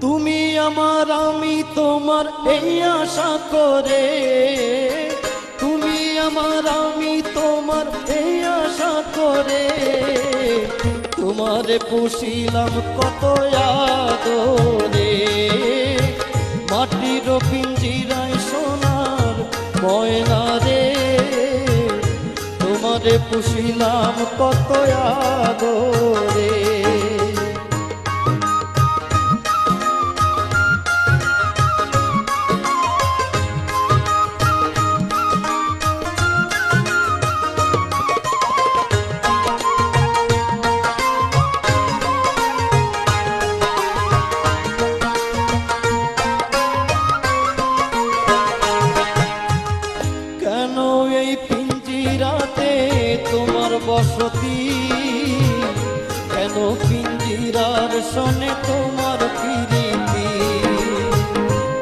তুমি আমার আমি তোমার এই আশা করে, তুমি আমার আমি তোমার এই আশা করে, তোমারে পুষিলাম কত আদরে। মাটির পিঞ্জিরায় সোনার ময়না রে, তোমারে পুষিলাম কত আদরে। কেন এই পিঞ্জিরাতে তোমার বসতি, কেন পিঞ্জিরার সনে তোমার প্রীতি,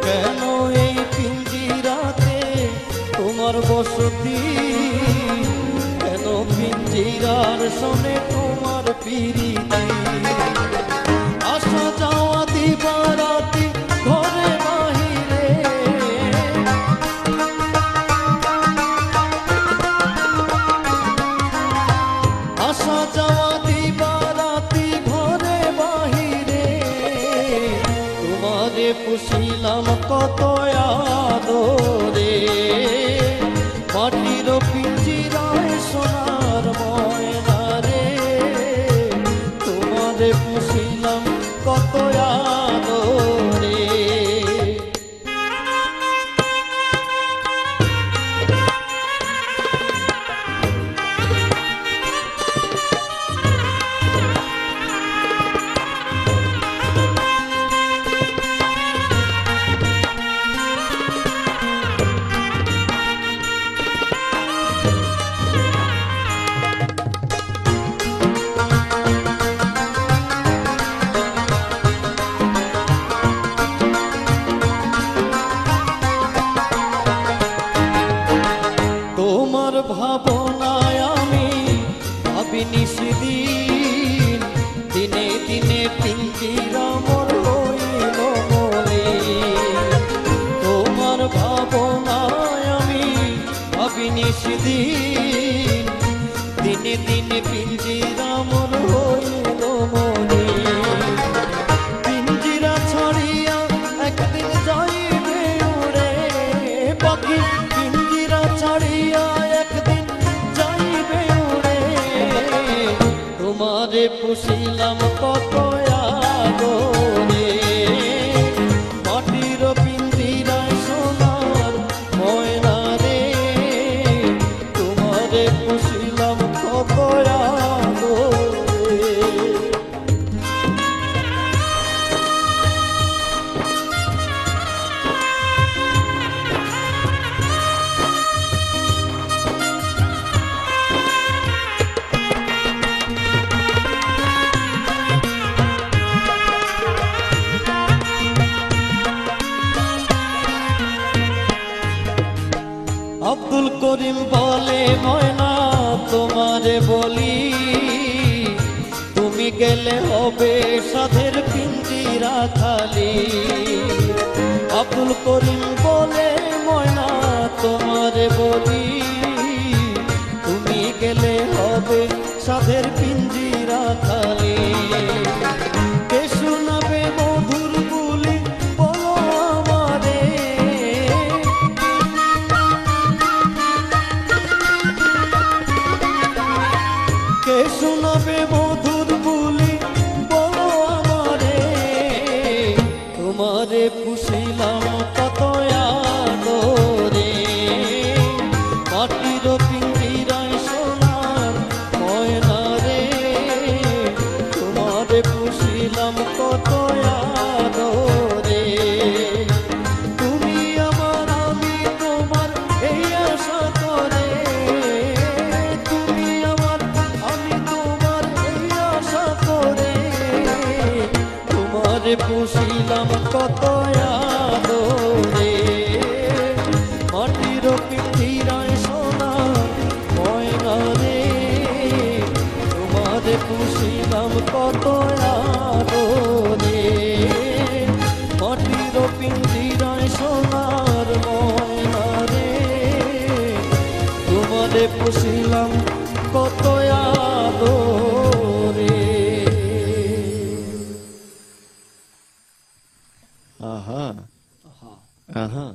কেন এই পিঞ্জিরাতে তোমার বসতি, কেন পিঞ্জিরার সনে তোমার প্রীতি। আসা যাওয়া দিবারাতি ঘরে বাহিরে, আসা যাওয়া দিবারাতি ঘরে বাহিরে, তোমারে পুষিলাম কত আদরে। মাটির পিঞ্জিরায় সোনার ময়না রে, তোমারে পুষিলাম কত আদরে। তোমার ভাবনায় আমি ভাবি নিশিদিন, দিনে দিনে পিঞ্জিরা মোর হইল মলিন। তোমার ভাবনায় আমি ভাবি নিশিদিন, দিনে দিনে পিঞ্জিরা মোর হইল মলিন। পিঞ্জিরা ছাড়িয়া একদিন যাইবে উড়ে পাখি, পিঞ্জিরা ছাড়িয়া একদিন যাইবে উড়ে, তোমারে পুষিলাম কত আদরে। মাটির পিঞ্জিরায় সোনার ময়না রে, তোমারে পুষিলাম কত আদরে। আব্দুল করিম বলে ময়না তোমারে বলি, তুমি গেলে হবে সাধের পিঞ্জিরা খালি। আব্দুল করিম বলে ময়না তোমারে বলি, তুমি গেলে হবে সাধের পিঞ্জিরা খালি। কে শোনাবে মধুর বুলি বলো আমারে, কে শোনাবে মধুর বুলি বলো আমারে, তোমারে পুষিলাম কত আদরে। মাটির পিঞ্জিরায় সোনার ময়না রে, তোমারে পুষিলাম কত আদরে। তুমি আমার আমি তোমার এই আশা করে, তুমি আমার আমি তোমার এই আশা করে, তোমারে পুষিলাম কত আদরে। মাটির পিঞ্জিরায় সোনার ময়না রে, তোমারে পুষিলাম কত আদরে। পুষিলাম কত আদরে। আহা আহা